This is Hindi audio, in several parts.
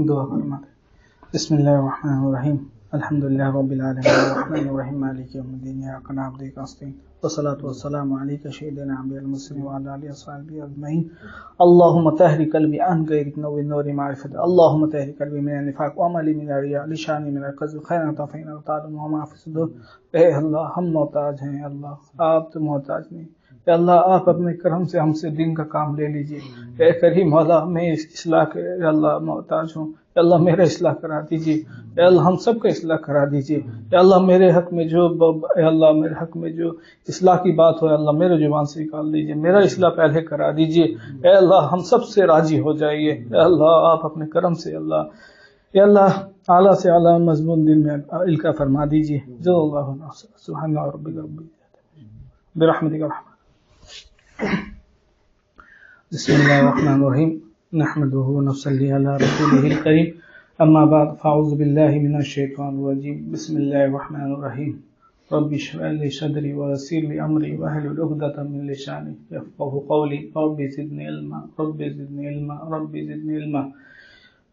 दुआ फरमाते। बिस्मिल्लाहिर्रहमानिर्रहीम अल्हम्दुलिल्लाहि रब्बिल आलमीन अर्रहमानिर रहीम मालिकि यौमिद्दीन इय्याका नअबुदु व इय्याका नस्तईन वस्सलातु वस्सलामु अलैका सय्यिदना नबिय्यिल मुरसलीन व अला आलिहि वसहबिहि अजमईन। अल्लाहुम्मा तहरि क़ल्बी अन ग़ैरिक नव्विर नूरि मारिफत अल्लाहुम्मा तहरि क़ल्बी मिनन निफाक़ व अमली मिनर रिया लिसानी मिनल कज़्ब खैरन तफ़ीना तालुम व मा फ़ी सुदूर। ए अल्लाह, हम मोहताज हैं अल्लाह, आप तो मोहताज नहीं। ए अल्लाह, आप अपने करम से हमसे दिन का काम ले लीजिए। ए करीम मौला, मैं इस इस्लाह के अल्लाह मोहताज हूँ। अल्लाह मेरा इस्लाह करा दीजिए। अल्लाह हम सब का इस्लाह करा दीजिए। अल्लाह मेरे हक में जो इस्लाह की बात हो अल्लाह मेरे जुबान से निकाल दीजिए। मेरा इस्लाह पहले करा दीजिए। अल्लाह हम सब से राजी हो जाइए। अल्लाह आप अपने करम से अल्लाह आला से आला मजमून दिल में इल्का फरमा दीजिए। जो अल्लाह सुभान रब्बिका बिरहमतिका बिस्मिल्लाहिर्रहमानिर्रहीम नहमदुहु व नसल्ली अला रसूलिहिल करीम अम्मा बाद फ़अऊज़ु बिल्लाहि मिनश शैतानिर रजीम बिस्मिल्लाहिर्रहमानिर्रहीम रब्बि इश्रह ली सदरी व यस्सिर ली अमरी वहलुल उक़दतम मिन लिसानी यफ़क़हू क़ौली रब्बि ज़िदनी इल्मा।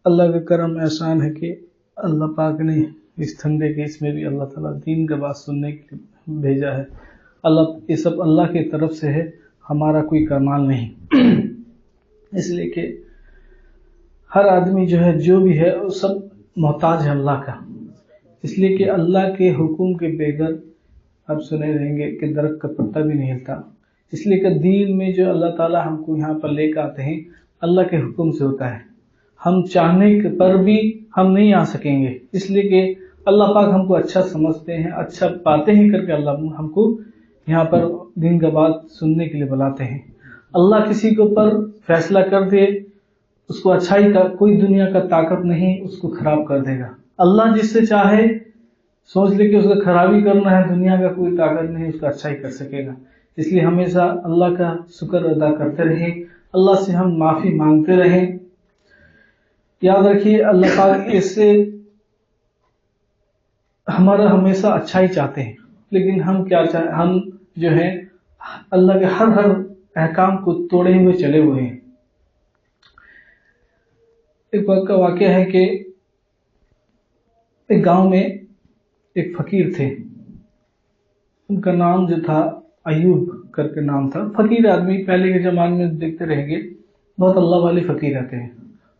अल्लाह का करम एहसान है कि अल्लाह पाक ने इस ठंडे के इसमें भी अल्लाह ताला दीन का बात सुनने के लिए भेजा है। अल्लाह, ये सब अल्लाह की तरफ से है, हमारा कोई कमाल नहीं। इसलिए कि हर आदमी जो है, जो भी है, वो सब मोहताज है अल्लाह का। इसलिए कि अल्लाह के हुक्म के बगैर आप सुने रहेंगे कि दरख्त का पत्ता भी नहीं हिलता। इसलिए कि दीन में जो अल्लाह ताला हमको यहाँ पर लेकर आते हैं, अल्लाह के हुक्म से होता है। हम चाहने पर भी हम नहीं आ सकेंगे, इसलिए कि अल्लाह पाक हमको अच्छा समझते हैं, अच्छा पाते हैं करके अल्लाह हमको यहाँ पर दिन का बात सुनने के लिए बुलाते हैं। अल्लाह किसी के ऊपर फैसला कर दे, उसको अच्छाई का कोई दुनिया का ताकत नहीं उसको खराब कर देगा। अल्लाह जिससे चाहे सोच ले कि उसका खराबी करना है, दुनिया का कोई ताकत नहीं उसका अच्छाई कर सकेगा। इसलिए हमेशा अल्लाह का शुक्र अदा करते रहें, अल्लाह से हम माफी मांगते रहें। याद रखिए, अल्लाह पाक इससे हमारा हमेशा अच्छा ही चाहते हैं, लेकिन हम क्या चाहे, हम जो है अल्लाह के हर अहकाम को तोड़े हुए चले हुए हैं। एक वक्त का वाकया है कि एक गांव में एक फकीर थे। उनका नाम जो था अयूब करके नाम था। फकीर आदमी, पहले के जमाने में देखते रहेंगे बहुत अल्लाह वाले फकीर रहते हैं।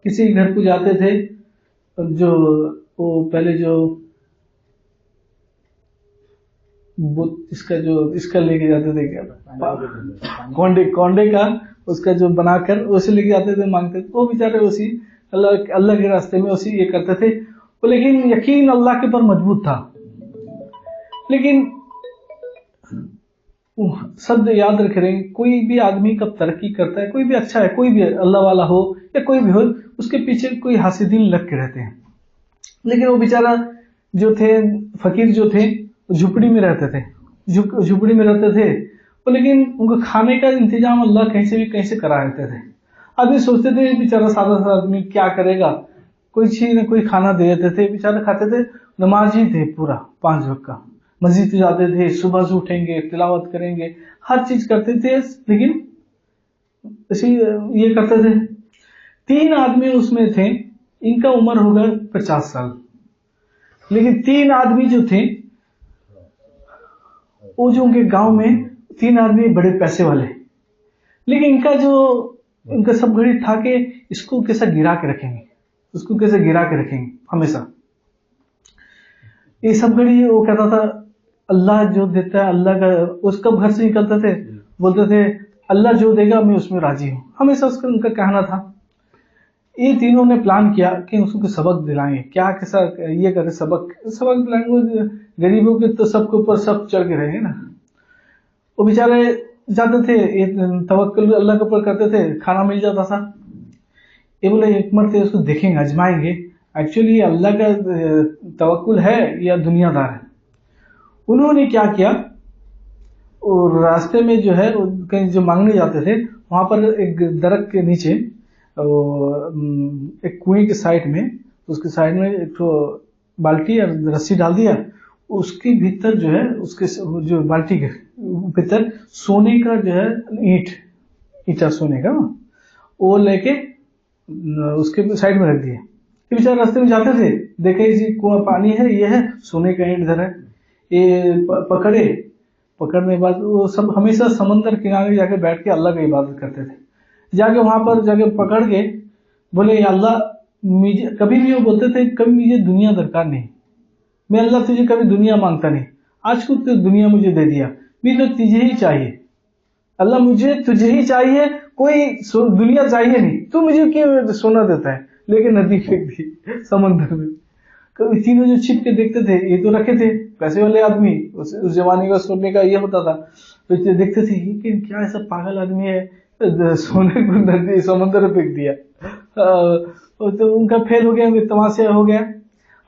किसी घर को जाते थे, जो वो पहले जो इसका लेके जाते थे, क्या कोंडे का उसका जो बनाकर उसे लेके जाते थे, मांगते थे। वो बेचारे उसी अल्लाह के रास्ते में उसी ये करते थे। लेकिन यकीन अल्लाह के ऊपर मजबूत था। लेकिन शब्द याद रख रहे हैं, कोई भी आदमी कब तरक्की करता है, कोई भी अच्छा है, कोई भी अल्लाह वाला हो या कोई भी हो, उसके पीछे कोई हासिदीन लग के रहते हैं। लेकिन वो बेचारा जो थे, फकीर जो थे, झुपड़ी में रहते थे, झुपड़ी में रहते थे। लेकिन उनको खाने का इंतजाम अल्लाह कहीं से भी कहीं से करा देते थे। आदमी सोचते थे बेचारा सादा सा आदमी क्या करेगा, कोई चीज न कोई खाना दे देते थे, बेचारे खाते थे। नमाजी थे पूरा 5 वक्त का, मस्जिद जाते थे, सुबह से उठेंगे, तिलावत करेंगे, हर चीज करते थे। लेकिन इसी ये करते थे। 3 आदमी उसमें थे, इनका उम्र होगा 50 साल। लेकिन 3 आदमी जो थे, वो जो उनके गांव में 3 आदमी बड़े पैसे वाले, लेकिन इनका सब घड़ी था कि इसको कैसे गिरा के रखेंगे, उसको कैसे गिरा के रखेंगे हमेशा। ये सब घड़ी वो कहता था अल्लाह जो देता है, अल्लाह का। उसका घर से निकलते थे, बोलते थे अल्लाह जो देगा मैं उसमें राजी हूं, हमेशा उसका उनका कहना था। ये तीनों ने प्लान किया कि उसको सबक दिलाएंगे, क्या कैसा ये करके सबक दिलाएंगे। गरीबों के तो सबके ऊपर सब चढ़ के रहेंगे ना। वो बेचारे जाते थे, तवक्कुल अल्लाह के ऊपर करते थे, खाना मिल जाता था। ये बोले एक मरते उसको देखेंगे, आजमाएंगे एक्चुअली ये अल्लाह का तवक्कुल है या दुनियादार है। उन्होंने क्या किया, और रास्ते में जो है कहीं जो मांगने जाते थे, वहां पर एक दरख्त के नीचे, एक कुएं के साइड में, उसके साइड में एक तो बाल्टी और रस्सी डाल दिया। उसके भीतर जो है, उसके जो बाल्टी के भीतर सोने का जो है ईटा सोने का, वो लेके उसके साइड में रख दिए। ये बेचारे रास्ते में जाते थे, देखे जी कुआं पानी है, ये है सोने का ईंट इधर है, ये पकड़ने के बाद वो सब हमेशा समंदर किनारे जाके बैठ के अल्लाह की इबादत करते थे। जाके वहां पर जाके पकड़ के बोले अल्लाह मुझे कभी भी, वो बोलते थे कभी मुझे दुनिया दरकार नहीं, मैं अल्लाह तुझे कभी दुनिया मांगता नहीं, आज को तो दुनिया मुझे दे दिया, मुझे तो तुझे ही चाहिए अल्लाह, मुझे तुझे ही चाहिए, कोई दुनिया चाहिए नहीं, तू मुझे क्यों सोना देता है, लेकिन नदी फेंक दी समंदर में। कभी तीनों जो छिप के देखते थे, ये तो रखे थे पैसे वाले आदमी, उस जमाने का सोने का ये होता था, तो देखते थे कि क्या ऐसा पागल आदमी है, सोने को नदी समंदर में फेंक दिया। तो उनका फेल हो गया, तमाशा हो गया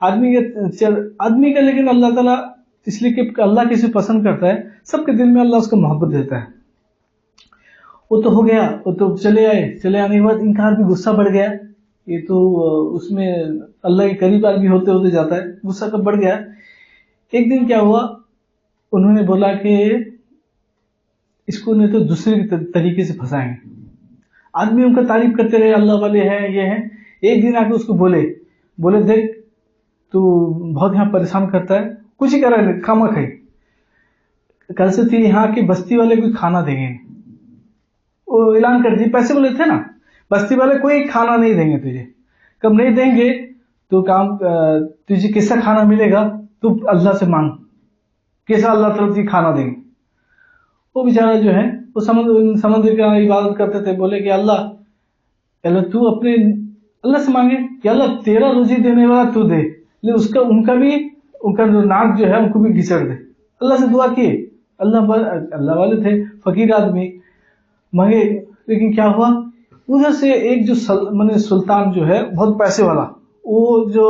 आदमी का। लेकिन अल्लाह ताला इसलिए कि अल्लाह किसे पसंद करता है, सबके दिल में अल्लाह उसको मोहब्बत देता है। वो तो हो गया, वो तो चले आने के बाद इनका भी गुस्सा बढ़ गया, ये तो उसमें अल्लाह के करीब आदमी होते होते जाता है, गुस्सा कब बढ़ गया। एक दिन क्या हुआ, उन्होंने बोला कि इसको नहीं तो दूसरे तरीके से फंसाएंगे। आदमी उनका तारीफ करते रहे, अल्लाह वाले हैं, ये हैं। एक दिन आके उसको बोले देख तू बहुत यहाँ परेशान करता है, कुछ ही कर रहा है, खामा खाई, कल से थी यहाँ की बस्ती वाले कोई खाना देंगे। वो ऐलान कर दिए, पैसे वाले थे ना, बस्ती वाले कोई खाना नहीं देंगे तुझे, कब नहीं देंगे तो काम तुझे कैसा खाना मिलेगा, तू अल्लाह से मांग, कैसा अल्लाह तरफ तुझे खाना देंगे। वो बेचारा जो है वो समुद्र का इबादत करते थे, बोले कि अल्लाह तू अपने अल्लाह से मांगे कि अल्लाह तेरा रोजी देने वाला तू दे, लेकिन उनका जो नाक जो है उनको भी घिसड़ दे। अल्लाह से दुआ किए, अल्लाह वाले थे, फकीर आदमी, मांगे। लेकिन क्या हुआ, उधर से एक जो सुल्तान जो है बहुत पैसे वाला, वो जो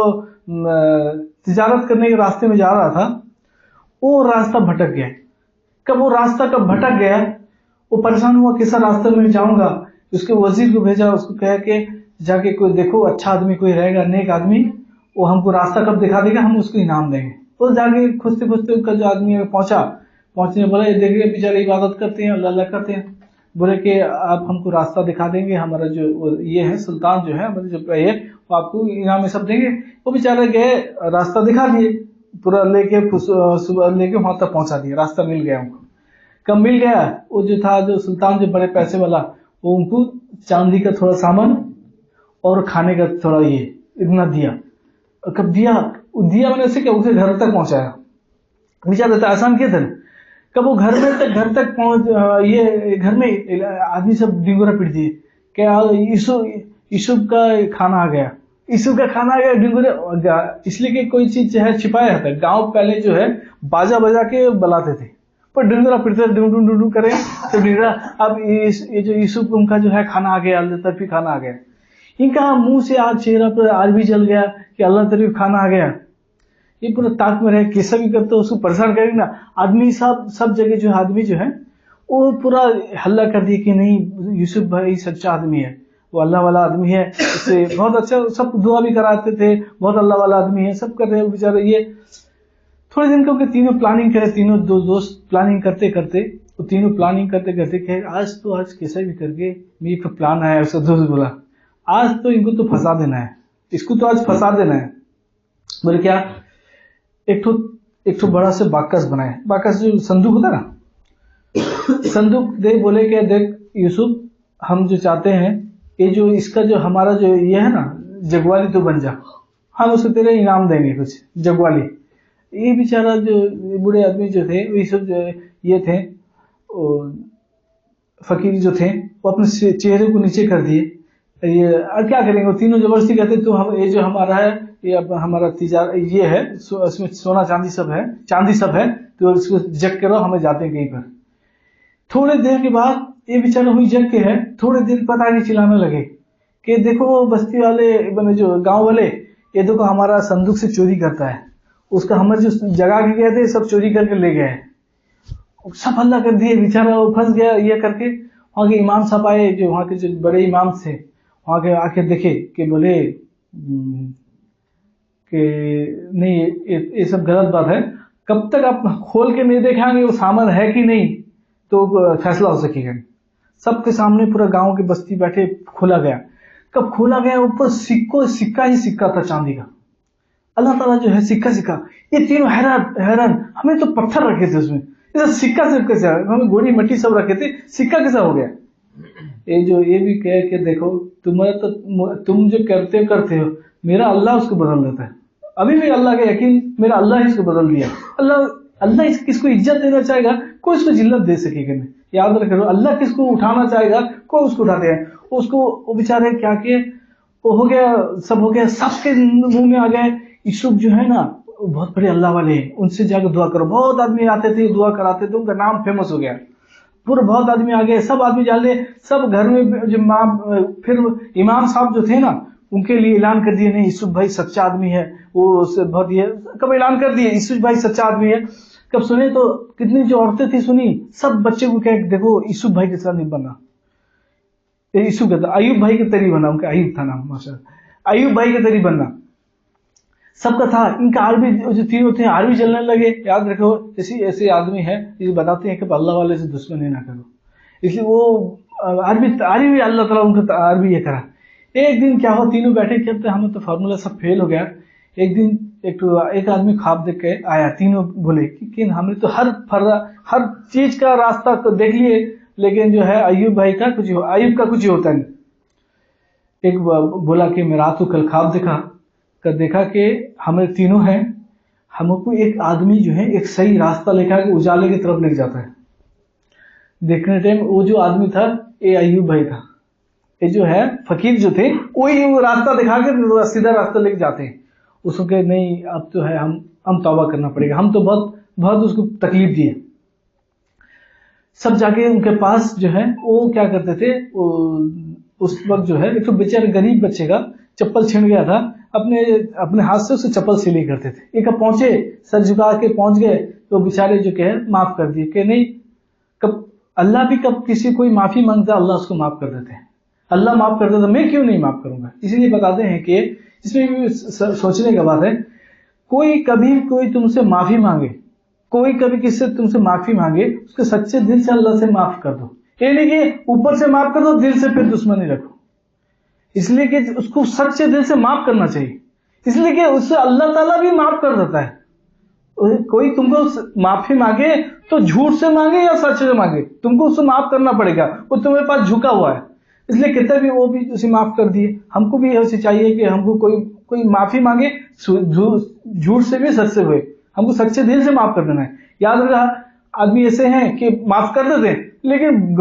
तिजारत करने के रास्ते में जा रहा था, वो रास्ता भटक गया। कब वो रास्ता भटक गया, वो परेशान हुआ, कैसा रास्ते में जाऊंगा। उसके वजीर को भेजा, उसको कह के जाके कोई देखो अच्छा आदमी कोई रहेगा, नेक आदमी, वो हमको रास्ता कब दिखा देगा, हम उसको इनाम देंगे। तो जाके खुजते खुजते उनका जो आदमी पहुंचने बोला, ये देखिए बेचारे इबादत करते हैं, अल्लाह करते हैं, बोले कि आप हमको रास्ता दिखा देंगे, हमारा जो ये है सुल्तान जो है हमारे जो ये वो आपको इनाम में सब देंगे। वो बेचारे गए, रास्ता दिखा दिए, पूरा लेके सुबह लेके वहां तक पहुंचा दिया, रास्ता मिल गया उनको। कब मिल गया, वो जो था जो सुल्तान जो बड़े पैसे वाला, वो उनको चांदी का थोड़ा सामान और खाने का थोड़ा ये इतना दिया। कब दिया मैंने उसे क्या, उसे घर तक पहुंचाया, बेचारा तो आसान किया था। कब वो घर तक पहुंच, ये घर में आदमी सब डिंगोरा पीट दिए, क्या यूसुफ का खाना आ गया, डिंगोरा। इसलिए कि कोई चीज जो है छिपाया रहता है। गांव पहले जो है बाजा बजा के बुलाते थे, पर डिंगोरा पीटते डूं करें तो डिंगोरा। अब ये जो यूसुफ उनका जो है खाना आ गया, अल्लाह तरफ खाना आ गया। इनका मुंह से आज चेहरा पर आज भी जल गया कि अल्लाह तरफ खाना आ गया। ये पूरा ताक में रहे, कैसा भी करते उसको परेशान करेंगे ना। आदमी सब जगह जो आदमी जो है वो पूरा हल्ला कर दिए कि नहीं यूसुफ भाई सच्चा आदमी है, वो अल्लाह वाला आदमी है, उससे बहुत अच्छा, सब दुआ भी कराते थे, बहुत अल्लाह वाला आदमी है, सब कर रहे हैं बेचारे। ये थोड़े दिन के तीनों प्लानिंग करे, तीनों दोस्त प्लानिंग करते आज कैसा भी करके मेरे प्लान आया। उसका दोस्त बोला आज तो इनको तो फंसा देना है, इसको तो आज फंसा देना है। बोले क्या, एक ठो बड़ा से बाकस बनाए, बाकस जो संदूक होता है ना, संदूक दे। बोले क्या, देख यूसुफ, हम जो चाहते हैं ये जो इसका जो हमारा जो ये है ना जगवाली तो बन जा, हम उसको तेरे इनाम देंगे कुछ जगवाली। ये बेचारा जो बूढ़े आदमी जो थे, ये सब जो ये थे फकीर जो थे, वो अपने चेहरे को नीचे कर दिए। ये क्या करेंगे, वो तीनों जबरदस्ती कहते तो हम ये जो हमारा है, ये अब हमारा तिजारा ये है, इसमें सोना चांदी सब है, तो इसको जग करो, हमें जाते हैं कहीं पर। थोड़े देर के बाद ये बेचारा हुई जग के है, थोड़े देर पता नहीं चिल्लाने लगे कि देखो बस्ती वाले जो गांव वाले, ये देखो हमारा संदूक से चोरी करता है, उसका हमारे जो जगा के गए थे सब चोरी करके ले गए। सब हल्ला कर दिए, बेचारा वो फंस गया ये करके। वहां के इमाम साहब आए, जो वहां के जो बड़े इमाम थे, वहां के आके देखे कि बोले कि नहीं ये सब गलत बात है, कब तक आप खोल के नहीं देखेंगे वो सामान है कि नहीं तो फैसला हो सकेगा। सबके सामने पूरा गांव की बस्ती बैठे खोला गया, कब खोला गया, ऊपर सिक्का ही सिक्का था चांदी का। अल्लाह ताला जो है सिक्का सिक्का, ये तीनों हैरान, हमें तो पत्थर रखे थे उसमें, इधर सिक्का सिर्फ कैसे, हमें गोड़ी मट्टी सब रखे थे, सिक्का कैसा हो गया। ये भी कहे कि देखो तुम जो करते हो, मेरा अल्लाह उसको बदल देता है। अभी भी अल्लाह का यकीन, मेरा अल्लाह ही इसको बदल दिया। अल्लाह किसको इज्जत देना चाहेगा, कोई उसको जिल्लत दे सकेगा नहीं। याद रखो, अल्लाह किसको उठाना चाहेगा, कोई उसको उठाते हैं। उसको वो बेचारे क्या किए, वो हो गया, सब हो गया, सबके मुंह में आ गए। यूसुफ जो है ना, बहुत बड़े अल्लाह वाले हैं, उनसे जाकर दुआ करो। बहुत आदमी आते थे, दुआ कराते थे, उनका नाम फेमस हो गया। पूरे बहुत आदमी आ गए, सब आदमी जान ले, सब घर में जो फिर इमाम साहब जो थे ना, उनके लिए ऐलान कर दिए, नहीं यूसुफ भाई सच्चा आदमी है। वो बहुत ये कब ऐलान कर दिए, यूसुफ भाई सच्चा आदमी है। कब सुने तो कितनी जो औरतें थी सुनी, सब बच्चे को कहे देखो यूसुफ भाई के साथ नहीं बनना। यूसुफ कहता अयूब भाई के तरी बना, उनका अयूब था नाम, माशाअल्लाह, अयूब भाई के तरी बनना सबका था। इनका आरबी जो तीनों थे, आरबी चलने लगे। याद रखो, ऐसे आदमी है ये बताते हैं कि अल्लाह वाले से दुश्मनी ना करो, इसलिए वो आरबी अल्लाह ताला उनका आरबी ये करा। एक दिन क्या हो, तीनों बैठे खेलते, हमें तो फार्मूला सब फेल हो गया। एक दिन एक आदमी ख्वाब देख के आया, तीनों बोले कि हमने तो हर चीज का रास्ता तो देख लिए, लेकिन जो है अयूब भाई का कुछ होता नहीं। एक बोला कि मैं रात को कल ख्वाब देखा कि हमें तीनों हैं, हमको एक आदमी जो है एक सही रास्ता लेकर के उजाले की तरफ लेके जाता है। देखने टाइम वो जो आदमी था, ये अयूब भाई था। ये जो है फकीर जो थे, वही वो रास्ता दिखा के सीधा रास्ता लेके जाते हैं। उसको कहे नहीं, अब तो है हम तौबा करना पड़ेगा, हम तो बहुत उसको तकलीफ दिए। सब जाके उनके पास जो है वो क्या करते थे, उस वक्त जो है एक तो बेचारे गरीब बच्चे का चप्पल छिन गया था, अपने हाथ से उसे चप्पल सिलाई करते थे। एक पहुंचे, सर झुका के पहुंच गए, तो बेचारे जो कहे माफ कर दिए कि नहीं, अल्लाह भी कब किसी कोई माफी मांगता अल्लाह उसको माफ कर देते हैं। अल्लाह माफ करता तो मैं क्यों नहीं माफ करूंगा। इसीलिए बताते हैं कि इसमें भी सोचने का बात है, कोई तुमसे माफी मांगे, कोई कभी किसी से तुमसे माफी मांगे, उसके सच्चे दिल से अल्लाह से माफ कर दो। ये नहीं कि ऊपर से माफ कर दो, दिल से फिर दुश्मनी रखो। इसलिए कि उसको सच्चे दिल से माफ करना चाहिए, इसलिए कि उससे अल्लाह ताला भी माफ कर देता है। कोई तुमको माफी मांगे तो झूठ से मांगे या सच से मांगे, तुमको उससे माफ करना पड़ेगा। वो तुम्हारे पास झुका हुआ है, इसलिए कहते भी वो भी उसे माफ कर दिए। हमको भी ऐसे चाहिए कि हमको कोई माफी मांगे, झूठ से भी सच से हुए, हमको सच्चे दिल से माफ कर देना है। याद रखा, आदमी ऐसे हैं कि माफ कर देते हैं लेकिन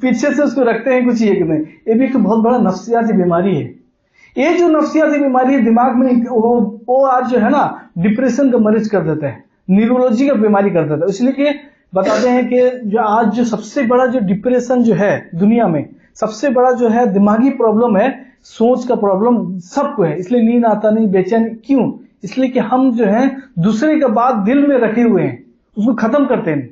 पीछे से उसको रखते हैं कुछ ये कि नहीं। ये भी एक बहुत बड़ा नफ्सियाती बीमारी है। ये जो नफ्सियाती बीमारी दिमाग में वो आज जो है ना डिप्रेशन का मरीज कर देता है, न्यूरोलॉजी का बीमारी कर देता है। इसलिए कि बताते हैं कि जो आज जो सबसे बड़ा जो डिप्रेशन जो है दुनिया में, सबसे बड़ा जो है दिमागी प्रॉब्लम है, सोच का प्रॉब्लम सबको है। इसलिए नींद आता नहीं, बेचैन क्यों, इसलिए कि हम जो है दूसरे का बात दिल में रखे हुए हैं, उसको खत्म करते हैं।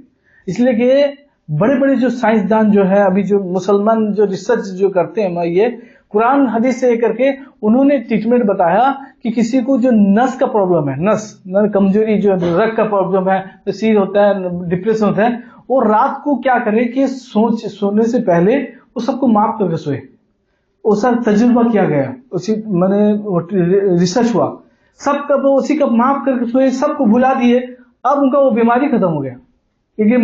इसलिए कि बड़े बड़े जो साइंसदान जो है, अभी जो मुसलमान जो रिसर्च जो करते हैं, ये कुरान हदीस से करके उन्होंने ट्रीटमेंट बताया कि किसी को जो नस का प्रॉब्लम है, नस कमजोरी, जो रग का प्रॉब्लम है, सिर होता है, डिप्रेशन होता है, वो रात को क्या करे कि सोने से पहले वो सबको माफ करके सोए। वो सब तजुर्बा किया गया, उसी मैंने रिसर्च हुआ, सबका वो उसी का माफ करके सोए, सबको भुला दिए। अब उनका वो बीमारी खत्म हो गया, क्योंकि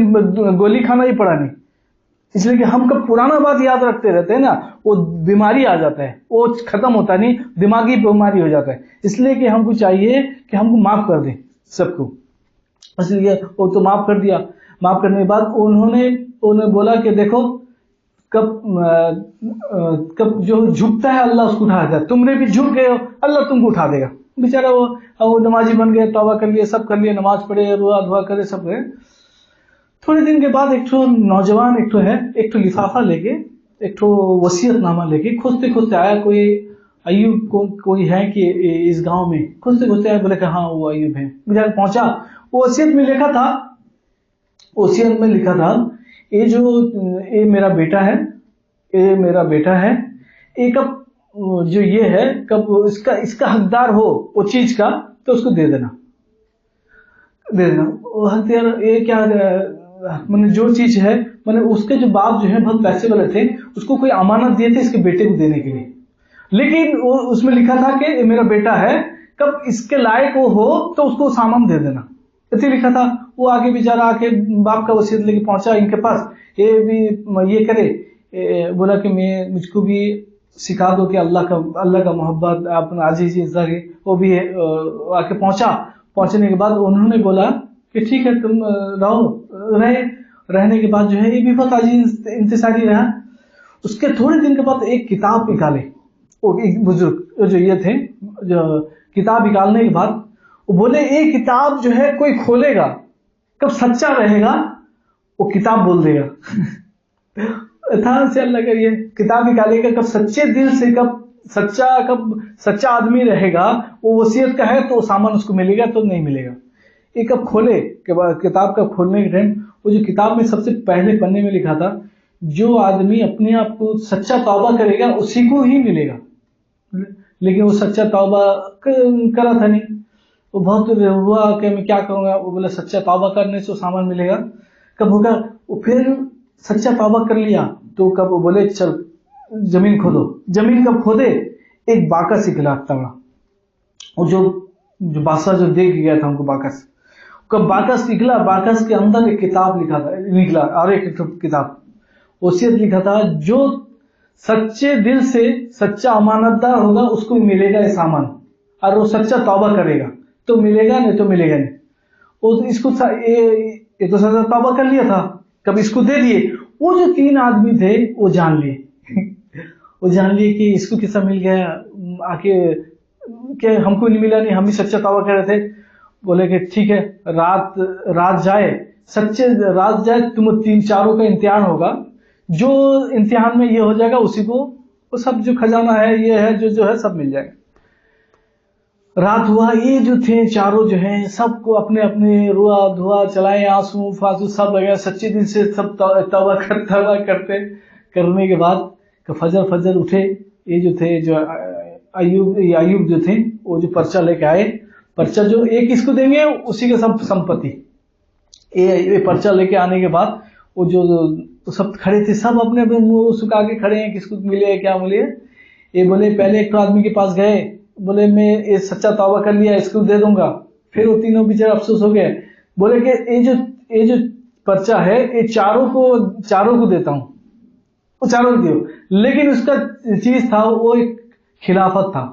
गोली खाना ही पड़ा नहीं। इसलिए कि हम कब पुराना बात याद रखते रहते हैं ना, वो बीमारी आ जाता है, वो खत्म होता नहीं, दिमागी बीमारी हो जाता है। इसलिए कि हमको चाहिए कि हमको माफ कर दें सबको। इसलिए वो तो माफ कर दिया। माफ करने के बाद उन्होंने बोला कि देखो कब जो झुकता है अल्लाह उसको उठा देता है, तुमने भी झुक गए हो, अल्लाह तुमको उठा देगा। बेचारा वो नमाजी बन गए, तौबा कर लिए, सब कर लिए, नमाज पढ़े, रोआ धुआ करे, सब करे। थोड़े दिन के बाद एक नौजवान एक लिफाफा लेके, एक वसीयतनामा लेके खोजते खोजते आया। कोई अयूब कोई है कि इस गांव में, खोजते खोजते आया, बोले कि हाँ वो अयूब है। बेचारा पहुंचा, वो वसीयत में लिखा था, ये मेरा बेटा है, ये कब जो ये है कब इसका हकदार हो वो चीज का, तो उसको दे देना। वो हकदार ये क्या, मैंने जो चीज है, मैंने उसके जो बाप जो है बहुत पैसे वाले थे, उसको कोई अमानत दिए थे इसके बेटे को देने के लिए। लेकिन वो उसमें लिखा था कि ये मेरा बेटा है, कब इसके लायक वो हो तो उसको सामान दे देना, इतनी लिखा था। वो आगे बेचारा आके बाप का वसीयत लेके पहुंचा इनके पास, ये भी ये करे, बोला कि मैं मुझको भी सिखा दो कि अल्लाह का मोहब्बत, अपना अजीज इज्जत, वो भी आके पहुंचा। पहुंचने के बाद उन्होंने बोला कि ठीक है तुम रहने के बाद जो है ये भी बहुत अजीज इंतसारी रहा। उसके थोड़े दिन के बाद एक किताब निकाले, वो एक बुजुर्ग जो ये थे, जो किताब निकालने के बाद वो बोले ये किताब जो है कोई खोलेगा, कब सच्चा रहेगा वो किताब बोल देगा। था से अल्लाह का ये किताब निकालेगा, कब सच्चे दिल से, कब सच्चा आदमी रहेगा, वो वसीयत का है तो सामान उसको मिलेगा तो नहीं मिलेगा। ये कब खोले के बाद, किताब कब खोलने के टाइम, वो जो किताब में सबसे पहले पन्ने में लिखा था, जो आदमी अपने आप को सच्चा तौबा करेगा उसी को ही मिलेगा। लेकिन वो सच्चा तौबा करा था नहीं, वो बहुत हुआ कि मैं क्या करूंगा, वो बोला सच्चा तौबा करने से सामान मिलेगा। कब होगा, वो फिर सच्चा तौबा कर लिया तो कब वो बोले चल जमीन खोदो। जमीन कब खोदे, एक बाकस निकला तगड़ा, और जो बादशाह जो देख गया था उनको बाकस, कब बाकस निकला, बाकस के अंदर एक किताब निकला, और एक किताब वसीयत लिखा था, जो सच्चे दिल से सच्चा अमानतदार होगा उसको मिलेगा ये सामान, और वो सच्चा तौबा करेगा तो मिलेगा, नहीं तो मिलेगा नहीं। वो इसको ये तो सच्चा तौबा कर लिया था, कब इसको दे दिए। वो जो 3 आदमी थे वो जान लिए वो जान लिए कि इसको किस्सा मिल गया, आके कि हमको नहीं मिला, नहीं हम भी सच्चा तौबा कर रहे थे। बोले कि ठीक है, रात जाए, सच्चे रात जाए, तुम 3-4 का इम्तिहान होगा, जो इम्तिहान में ये हो जाएगा उसी को वो सब जो खजाना है ये है जो है सब मिल जाएगा। रात हुआ, ये जो थे चारों जो हैं सबको अपने अपने रुआ धुआ चलाए, आंसू फांसू सब लगे, सच्चे दिल से सब तौबा करने के बाद फजर उठे। ये जो थे, जो अयूब जो थे, वो जो पर्चा लेके आए, पर्चा जो एक इसको देंगे उसी के सब संपत्ति। ये पर्चा लेके आने के बाद वो जो सब खड़े थे, सब अपने अपने मुंह सुखा के खड़े हैं, किसको मिले क्या मिले। ये बोले पहले एक आदमी के पास गए, बोले मैं ये सच्चा तौबा कर लिया, इसको दे दूंगा। फिर वो तीनों बेचारे अफसोस हो गए, बोले कि ये जो पर्चा है ये चारों को देता हूं, वो चारों को दियो। लेकिन उसका चीज था वो एक खिलाफत था,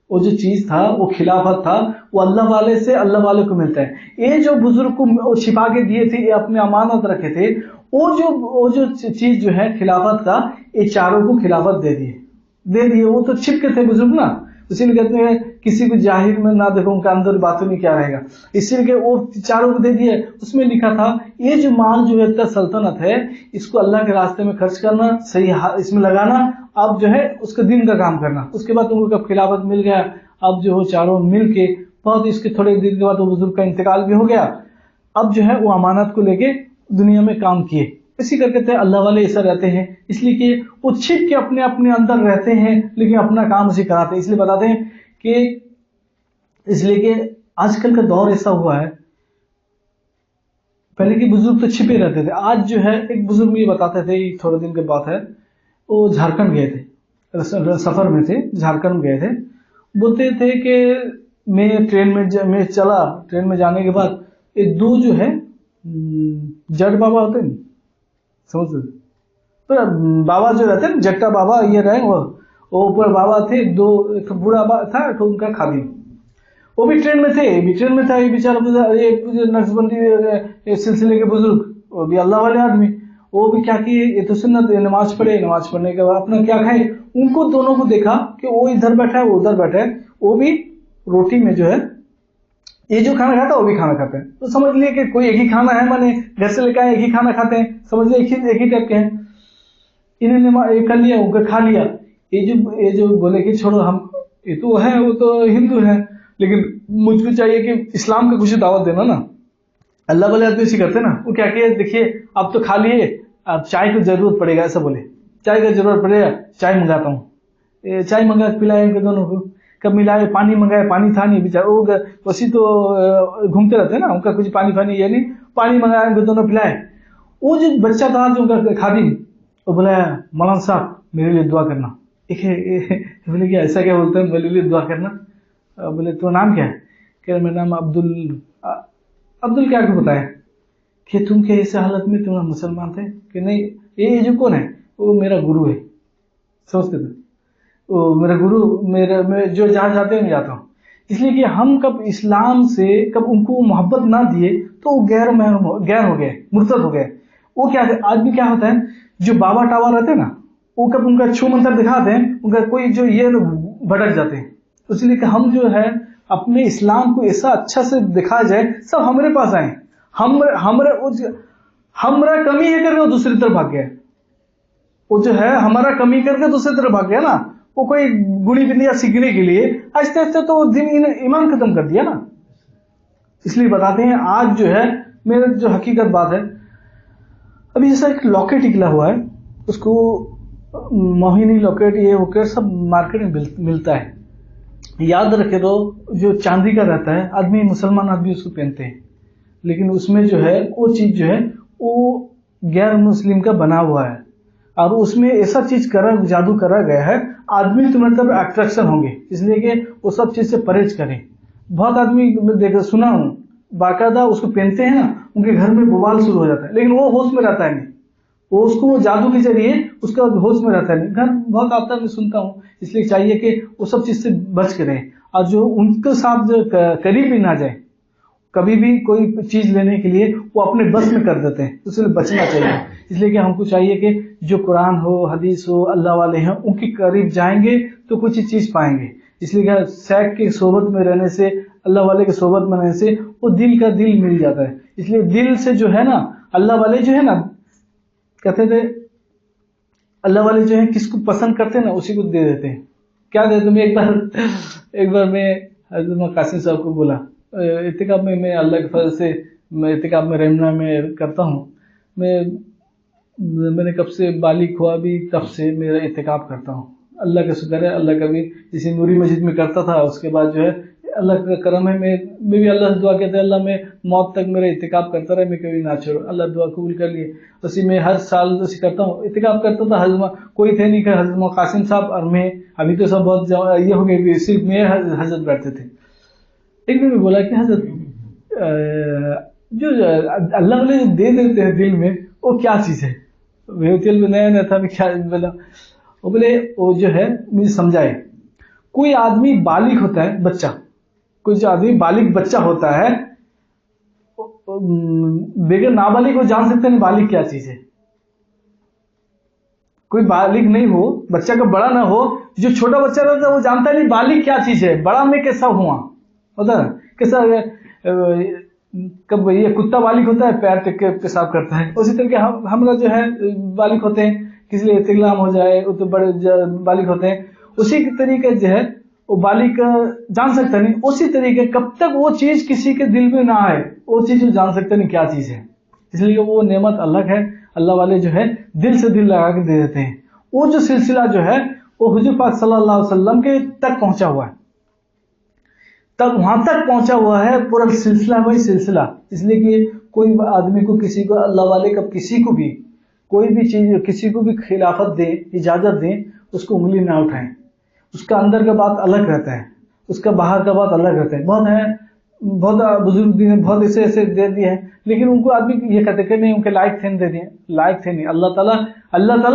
वो जो चीज था वो खिलाफत था, वो अल्लाह वाले से अल्लाह वाले को मिलता है। ये जो बुजुर्ग को छिपा के दिए थे, ये अपने अमानत रखे थे, वो जो चीज जो है खिलाफत का, ये चारों को खिलाफत दे दिए। वो तो छिप के थे बुजुर्ग ना, इसीलिए कहते हैं किसी को जाहिर में ना देखो उनका अंदर बातों में क्या रहेगा, इसीलिए वो चारों को दे दिए। उसमें लिखा था ये जो माल जो है सल्तनत है, इसको अल्लाह के रास्ते में खर्च करना, सही इसमें लगाना, अब जो है उसका दिन का काम करना। उसके बाद उनको कब खिलाफत मिल गया, अब जो हो चारों मिल के बहुत, इसके थोड़े दिन के बाद वो बुजुर्ग का इंतकाल भी हो गया। अब जो है वो अमानत को लेके दुनिया में काम किए। इसी करके थे अल्लाह वाले ऐसा रहते हैं, इसलिए कि वो छिप के अपने अपने अंदर रहते हैं, लेकिन अपना काम उसे कराते हैं। इसलिए बताते हैं कि आजकल का दौर ऐसा हुआ है, पहले के बुजुर्ग तो छिपे रहते थे, आज जो है एक बुजुर्ग ये बताते थे, थोड़े दिन की बात है, वो झारखंड गए थे, सफर में थे, झारखंड गए थे। बोलते थे कि मैं ट्रेन में जाने के बाद ये 2 जो है जट बाबा होते हैं, समझ तो बाबा जो रहते हैं जट्टा बाबा, ये रहे वो ऊपर बाबा थे, 2 एक बूढ़ा था, एक उनका खादी, वो भी ट्रेन में थे, ये बेचारा ये नक्शबंदी सिलसिले के बुजुर्ग, वो भी अल्लाह वाले आदमी, वो भी क्या किए, ये तो सुन्नत नमाज पढ़ने के बाद अपना क्या खाए। उनको दोनों को देखा कि वो इधर बैठा है, वो उधर बैठा है, वो भी रोटी में जो है ये जो खाना खाता है वो भी खाना खाते हैं। तो समझ लिए कि कोई एक ही खाना है, माने घर से लेकर आए एक ही खाना खाते हैं, समझ लिए एक ही टाइप के हैं। इन्होंने ये कर लिया, उनका खा लिया। ये जो बोले कि छोड़ो, हम ये तो है, वो तो हिंदू है, लेकिन मुझको चाहिए कि इस्लाम का कुछ दावत देना ना। अल्लाह वाले आदमी ऐसे करते ना, वो क्या किए, देखिए अब तो खा लिए, अब चाय की जरूरत पड़ेगा, ऐसा बोले, चाय का जरूरत पड़ेगा, चाय मंगाता हूँ। चाय मंगा पिलाए उनके दोनों को, कब मिलाए, पानी मंगाए, पानी था नहीं बेचारा, वो वैसी तो घूमते रहते ना, उनका कुछ पानी ये नहीं, पानी मंगाया उनको दोनों पिलाए। वो जो बच्चा था जो उनका खादिम, वो बोला मौलाना साहब मेरे लिए दुआ करना, बोले कि ऐसा क्या बोलते हैं? बोले दुआ करना। बोले तो नाम क्या है? कह रहे मेरा नाम अब्दुल। अब्दुल क्या आपको बताया कि तुम क्या इस हालत में तुम मुसलमान थे? कि नहीं, ये जो कौन है? वो मेरा गुरु है। सोचते थे वो मेरा गुरु, मैं जो जहाँ जाते हैं मैं जाता हूँ। इसलिए कि हम कब इस्लाम से कब उनको मोहब्बत ना दिए तो वो गैर हो गए, मुर्तद हो गए। वो क्या है, आदमी क्या होता है, जो बाबा टावा रहते हैं ना, वो कब उनका छू मंत्र दिखाते हैं, उनका कोई जो ये भटक जाते हैं। तो इसलिए कि हम जो है अपने इस्लाम को ऐसा अच्छा से दिखा जाए, सब हमारे पास आए। हमरा कमी है करके वो दूसरी तरफ भाग गया। वो जो है हमारा कमी करके दूसरी तरफ भाग गया ना, वो कोई गुणी विद्या सीखने के लिए आहिस्ते आहिस्ते तो दिन ईमान खत्म कर दिया ना। इसलिए बताते हैं आज जो है मेरा जो हकीकत बात है, अभी जैसा एक लॉकेट निकला हुआ है, उसको मोहिनी लॉकेट ये होकर सब मार्केट में मिलता है। याद रखे तो जो चांदी का रहता है, आदमी मुसलमान आदमी उसको पहनते हैं, लेकिन उसमें जो है वो चीज जो है वो गैर मुस्लिम का बना हुआ है, और उसमें ऐसा चीज जादू करा गया है, आदमी तुम्हारे तरफ अट्रैक्शन होंगे, इसलिए कि वो सब चीज से परहेज करें। बहुत आदमी देखा सुना हूं, बाकायदा उसको पहनते हैं ना, उनके घर में बवाल शुरू हो जाता है, लेकिन वो होश में रहता है नहीं, वो जादू के जरिए उसका होश में रहता है नहीं। घर बहुत आता है, मैं सुनता हूँ। इसलिए चाहिए कि वो सब चीज से बच के रहें, और जो उनके साथ जो करीब भी ना जाए, कभी भी कोई चीज लेने के लिए वो अपने बस में कर देते हैं, उससे बचना चाहिए। इसलिए कि हमको चाहिए कि जो कुरान हो, हदीस हो, अल्लाह वाले हैं, उनके करीब जाएंगे तो कुछ चीज पाएंगे। इसलिए कि शैख की सोबत में रहने से, अल्लाह वाले के सोबत में रहने से वो दिल का दिल मिल जाता है। इसलिए दिल से जो है ना, अल्लाह वाले जो है ना, कहते थे अल्लाह वाले जो है किसको पसंद करते हैं ना उसी को दे देते हैं। क्या देते हैं? एक बार मैं हज़रत कासिम साहब को बोला, इत्तिकाफ में मैं अल्लाह के फजल से मैं इत्तिकाफ में रहना में करता हूँ। मैंने कब से बालिग हुआ भी तब से मेरा इत्तिकाफ करता हूँ। अल्लाह का शुक्र है, अल्लाह का भी जिसे नूरी मस्जिद में करता था, उसके बाद जो है अल्लाह का करम है, मैं भी अल्लाह से दुआ कहते हैं, अल्लाह मैं मौत तक मेरा इत्तिकाफ करता रहे, मैं कभी ना छोड़ू। अल्लाह दुआ कबूल कर लिए। उसी में हर साल उसी करता हूँ, इत्तिकाफ करता था। हजरत कोई थे नहीं, हजरत कासिम साहब और मैं, अभी तो सब बहुत ये हो गए, सिर्फ मैं हजरत बैठते थे। एक दिन मैं बोला कि हजरत जो अल्लाह वाले दे देते हैं दिल में, वो क्या चीज है? दिल में नया नया था, मैं क्या बोला, वो बोले वो जो है मुझे समझाए। कोई आदमी बालिग होता है, बच्चा, कोई जो आदमी बालिग बच्चा होता है, बगैर नाबालिग को जान सकते नहीं बालिग क्या चीज है। कोई बालिग नहीं हो, बच्चा का बड़ा ना हो, जो छोटा बच्चा रहता है वो जानता नहीं बालिग क्या चीज है, बड़ा में कैसा हुआ होता है, कैसा कब ये कुत्ता बालिग होता है, पैर टेक के पेशाब करता है, उसी तरह के हम जो है बालिग होते हैं, किसी लिए इत्तिलाम हो जाए वो तो बड़े बालिग होते हैं। उसी के तरीके जो है वो बालिग जान सकता नहीं, उसी तरीके कब तक वो चीज किसी के दिल में ना आए, वो चीज वो जान सकता नहीं क्या चीज है। इसलिए वो नेमत अलग है, अल्लाह वाले जो है दिल से दिल लगा के दे देते हैं। वो जो सिलसिला जो है वो हुजूर पाक सल्लल्लाहु अलैहि वसल्लम के तक पहुंचा हुआ है, तब वहां तक पहुंचा हुआ है पूरा सिलसिला, वही सिलसिला। इसलिए कि कोई आदमी को, किसी को, अल्लाह वाले का किसी को भी कोई भी चीज, किसी को भी खिलाफत दे, इजाजत दे, उसको उंगली ना उठाएं। उसका अंदर का बात अलग रहता है, उसका बाहर का बात अलग रहता है। बहुत बुजुर्ग भी हैं, बहुत ऐसे ऐसे दे दिए हैं, लेकिन उनको आदमी ये कहते कि नहीं उनके लायक थे, दे दिए, लायक थे नहीं। अल्लाह ताला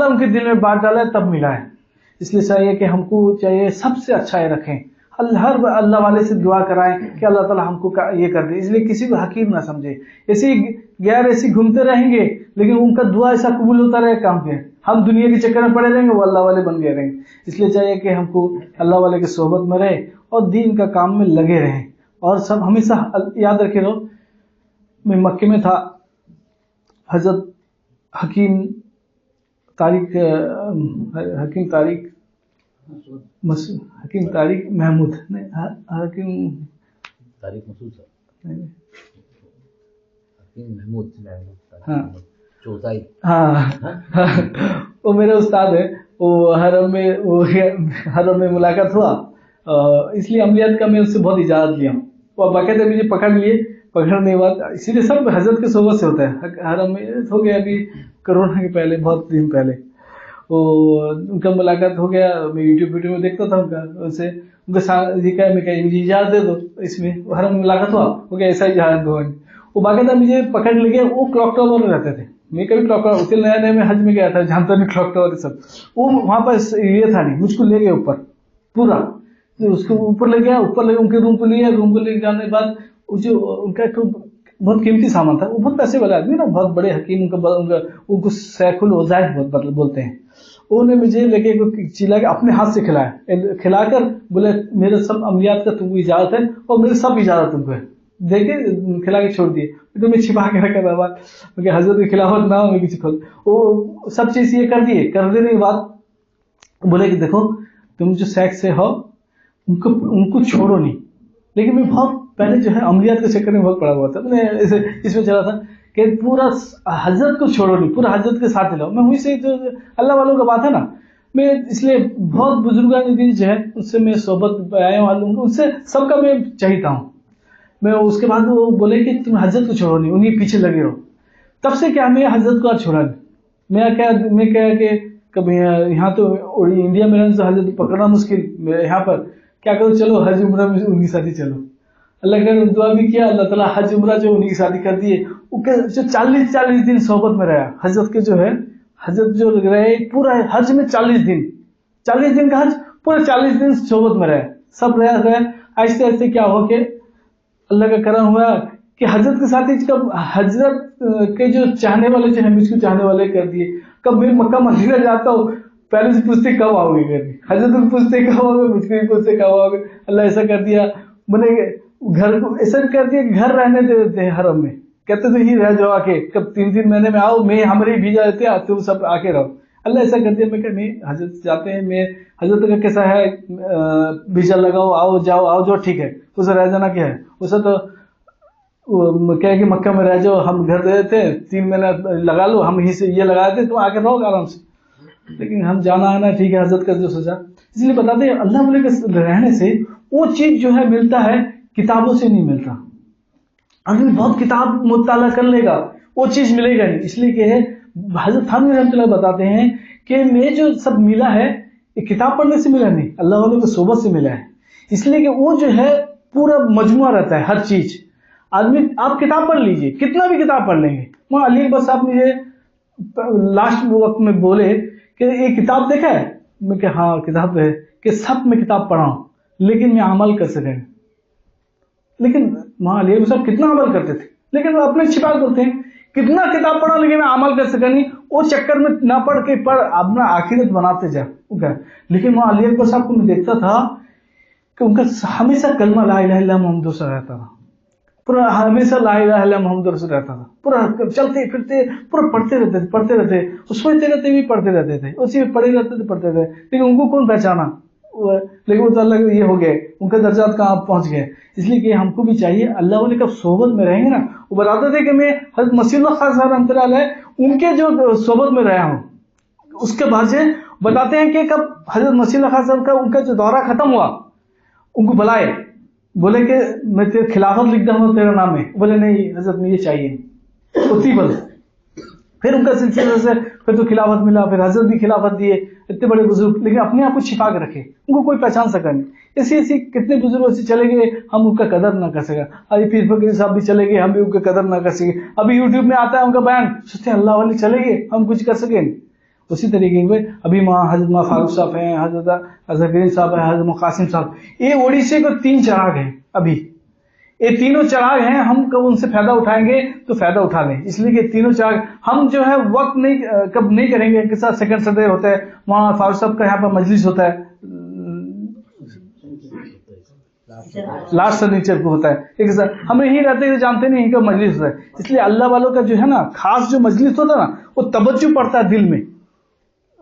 उनके दिल में बात डाला है तब मिला है। इसलिए चाहिए कि हमको चाहिए सबसे अच्छा ये रखें, हर अल्लाह वाले से दुआ कराएं कि अल्लाह ताला हमको ये कर दे। इसलिए किसी को हकीर ना समझे, ऐसे गैर ऐसी घूमते रहेंगे, लेकिन उनका दुआ ऐसा कबूल होता रहे काम पे, हम दुनिया के चक्कर में पड़े रहेंगे, वो अल्लाह वाले बन गए रहेंगे। इसलिए चाहिए कि हमको अल्लाह वाले की सोहबत में रहे और दीन का काम में लगे रहें। और सब हमेशा याद रखे रहो, मैं मक्के में था, हजरत हकीम तारिक महमूद नहीं, हकीम तारिक मसूद साहब, हकीम महमूद, हाँ चौथाई, हाँ वो मेरे उस्ताद है। वो हरम में मुलाकात हुआ, इसलिए अमलियात का मैं उससे बहुत इजाजत लिया। वो बाकायदा मुझे पकड़ लिए, पकड़ने के बाद इसीलिए सब हजरत के सोबत से होता है। हरम में हो गया अभी कोरोना के पहले, बहुत दिन पहले। वो उनका मुलाकात हो गया, मैं यूट्यूब वीडियो में देखता था उनका, उनसे ये क्या मैं क्या मुझे इजाजत दे दो, इसमें हर मुलाकात हुआ हो गया, ऐसा इजाजत दो। वो बाकायदा मुझे पकड़ ले गया, वो क्लॉक टावर में रहते थे, मैं कभी क्लॉक टावर उतने नया नया में हज में गया था, जानता नहीं क्लॉक टावर सब, वो वहां पर ये था नहीं, मुझको ले गया ऊपर पूरा, तो उसको ऊपर ले गया, ऊपर ले उनके रूम को लिया, रूम को ले जाने के बाद जो उनका एक बहुत कीमती सामान था, वो बहुत पैसे वाला आदमी ना, बहुत बड़े हकीम, उनको सैकुल वजायत बहुत बोलते हैं, उन्होंने मुझे लेके चिल्ला के अपने हाथ से खिलाया, खिलाकर बोले मेरे सब अमलियात का तुमको इजाजत है और मेरे सब इजाजत तुमको है, देखे खिला के छोड़ दिए, तो मैं छिपा के रखा था बात, हजरत की खिलाफत ना हो मैं किसी खोल, वो सब चीज ये कर दिए, कर देने के बाद बोले कि देखो तुम जो सेक्स से हो उनको छोड़ो नहीं, लेकिन मैं बहुत पहले जो है अमलियात के चक्कर में बहुत पड़ा हुआ था, मैंने इसमें चला था कि पूरा हजरत को छोड़ो नहीं, पूरा हजरत के साथ लाओ, मैं वहीं से जो अल्लाह वालों का बात है ना, मैं इसलिए बहुत बुजुर्गान दिन जो है उससे मैं सोबत आया हूँ, उससे सबका मैं चाहता हूँ मैं। उसके बाद वो बोले कि तुम हजरत को छोड़ो नहीं, उन्हीं पीछे लगे रहो, तब से क्या मैं हजरत को आज छोड़ा नहीं, मैं क्या कि कभी यहाँ तो इंडिया में रहने से हजरत पकड़ना मुश्किल, यहाँ पर क्या करो, चलो हज उम्रा में उनकी शादी चलो, अल्लाह का दुआ भी किया, अल्लाह ताला हज उम्रा जो उन्हीं की शादी कर दिए, जो 40 दिन सोहबत में रहा हजरत के, जो है हजरत जो रहे पूरा हज में 40 दिन का हज, पूरा 40 दिन सोहबत में रहे, सब रहे। आहिस्ते आहिस्ते क्या हो के अल्लाह का करम हुआ कि हजरत के साथ ही कब हजरत के जो चाहने वाले जो है मुझको चाहने वाले कर दिए, कब मैं मक्का मदीना जाता हूँ पहले से पूछते कब आओगे करके, हजरत को पूछते कब आओगे, मुझको भी पूछते कब आओगे, अल्लाह ऐसा कर दिया, मैंने घर को ऐसा कर दिया कि घर रहने दे देते हैं हरम में, कहते तो ही रह जाओ आके, कब 3 महीने में आओ, मैं हमारे भेजा देते हैं, तुम सब आके रहो, अल्लाह ऐसा कर दिया। मैं क्या नहीं, हजरत जाते हैं, मैं हजरत का कैसा है वीजा लगाओ, आओ जाओ ठीक है, उसे रह जाना क्या है, उसे तो क्या है कि मक्का में रह जाओ, हम घर दे देते हैं, 3 महीना लगा लो, हम यहीं से ये लगा देते, तुम आके रहो आराम से, लेकिन हम जाना आना ठीक है, हजरत का जो सोचा, इसलिए बताते हैं अल्लाह वाले के रहने से वो चीज जो है मिलता है, किताबों से नहीं मिलता। आदमी बहुत किताब मुताला कर लेगा, वो चीज मिलेगा नहीं, इसलिए कि हजरत थानवी रहमतुल्लाह बताते हैं कि मैं जो सब मिला है ये किताब पढ़ने से मिला नहीं, अल्लाह वालों की सोबत से मिला है, इसलिए कि वो जो है पूरा मजमुआ रहता है हर चीज। आदमी आप किताब पढ़ लीजिए, कितना भी किताब पढ़ लेंगे, वहां अली अकबर साहब मुझे लास्ट वक्त में बोले कि ये किताब देखा है, मैं क्या हाँ किताब है, कि सब में किताब पढ़ा हूं लेकिन मैं अमल कर सके, लेकिन वहां अली अकबर साहब कितना अमल करते थे, लेकिन वो अपने छिपा बोलते हैं कितना किताब पढ़ा लेकिन मैं अमल कर सका नहीं, वो चक्कर में ना पढ़ के पढ़ अपना आखिरत बनाते जा। लेकिन वहां अली अकबर साहब को मैं देखता था कि उनका हमेशा कलमा ला इलाहा इल्लल्लाह मुहम्मद रसूल रहता था, पूरा हमेशा ला इलाहा इल्लल्लाह मुहम्मद रसूल रहता था, पूरा चलते फिरते पूरा पढ़ते रहते, सोचते रहते भी पढ़ते रहते थे, उसी में पढ़े रहते थे पढ़ते थे, लेकिन उनको कौन पहचाना, लेकिन वो तो अल्लाह के ये हो गए, उनका दर्जात कहाँ पहुंच गए। इसलिए कि हमको भी चाहिए अल्लाह वाले कब सोबत में रहेंगे ना, वो बताते थे कि मैं हज़रत मसीहुल्लाह खान साहब रहमतुल्लाह अलैह उनके जो सोबत में रहा हूँ, उसके बाद से बताते हैं कि कब हज़रत मसीहुल्लाह खान साहब का उनका जो दौरा खत्म हुआ, उनको बुलाए, बोले कि मैं तेरे खिलाफत लिख दूंगा तेरा नाम में, बोले नहीं हजरत मुझे चाहिए उसी बोले, फिर उनका सिलसिला से फिर तो खिलाफत मिला, फिर हजरत भी खिलाफत दिए, इतने बड़े बुजुर्ग, लेकिन अपने आप को छिपा के रखे, उनको कोई पहचान सका नहीं। ऐसी कितने बुजुर्ग ऐसे चले गए हम उनका कदर ना कर सका, अभी पीर फकीर साहब भी चले गए हम भी उनका कदर ना कर सके, अभी यूट्यूब में आता है उनका बयान, सोचते हैं अल्लाह वाले चले गए हम कुछ कर सके। उसी तरीके में अभी वहाँ हजरत फारूक साहब हैं, हजरत अजहर साहब है, हजरत कासिम साहब, ये ओडिशा को 3 चिराग हैं, अभी ये तीनों चिराग हैं, हम कब उनसे फायदा उठाएंगे तो फायदा उठा लें, इसलिए कि तीनों चिराग हम जो है वक्त नहीं कब नहीं करेंगे के साथ सेकंड संडे होता है, वहाँ फारूक साहब का यहाँ पर मजलिस होता है, लास्ट फर्नीचर को होता है, एक साथ हम यही रहते हैं जानते नहीं कि मजलिस होता है। इसलिए अल्लाह वालों का जो है ना खास जो मजलिस होता है ना, वो तवज्जो पड़ता है दिल में,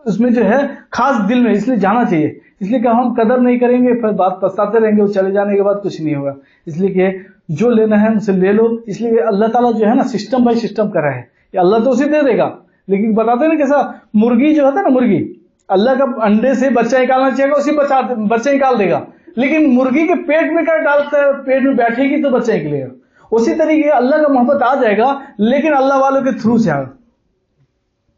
उसमें जो है खास दिल में, इसलिए जाना चाहिए। इसलिए कि हम कदर नहीं करेंगे फिर बात पछताते रहेंगे, वो चले जाने के बाद कुछ नहीं होगा। इसलिए कि जो लेना है उनसे ले लो, इसलिए अल्लाह ताला जो है ना सिस्टम बाय सिस्टम कर रहा है, ये अल्लाह तो उसे दे देगा, लेकिन बताते ना कैसा मुर्गी जो होता है ना, मुर्गी अल्लाह का अंडे से बच्चा निकालना चाहिए, उसी बच्चा निकाल देगा, लेकिन मुर्गी के पेट में क्या डालता है, पेट में बैठेगी तो बच्चा निकलेगा। उसी तरीके अल्लाह का मोहब्बत आ जाएगा, लेकिन अल्लाह वालों के थ्रू से आएगा,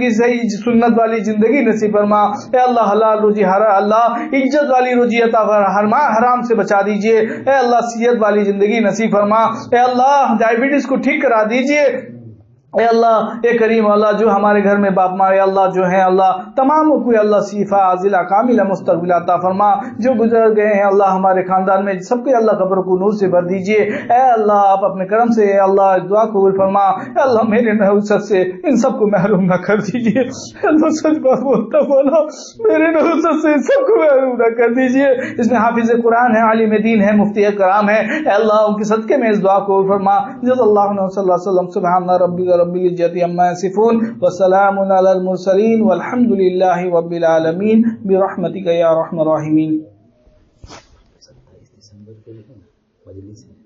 की सही सुन्नत वाली जिंदगी नसीब फरमा। ए अल्लाह हलाल रोजी अल्लाह इज्जत वाली रोजी अता फरमा, हराम से बचा दीजिए। ए अल्लाह सेहत वाली जिंदगी नसीब फरमा। ए अल्लाह डायबिटीज को ठीक करा दीजिए। ए अल्लाह ए करीम अल्लाह जो हमारे घर में बाप माँ अल्लाह जो है अल्लाह तमाम को अल्लाह सीफा आजिला कामिला मुस्तकबिला अता फरमा। जो गुजर गए हैं अल्लाह हमारे खानदान में सबके अल्लाह कब्र को नूर से भर दीजिए। ए अल्लाह आप अपने करम से अल्लाह दुआ कबूल फरमा। अल्लाह मेरे नहुसत से इन सबको महरूम न कर दीजिए। अल्लाह सच बात बोलता बोला मेरे नहुसत से इन सबको महरूम न कर दीजिए। इसमें हाफिज कुरान है, आलिम दीन है, मुफ्ती कराम है। अल्लाह उनके सदके में इस दुआ को फरमा। जज़ल्लाहु सल्लल्लाहु अलैहि वसल्लम सुब्हान रब्बिका रब्बिल इज्जति अम्मा यसिफून व सलामुन अलल मुरसलीन वल्हम्दुलिल्लाहि रब्बिल आलमीन बिरहमतिका या रहमान रहीमीन। 27 दिसंबर को मजलिस है।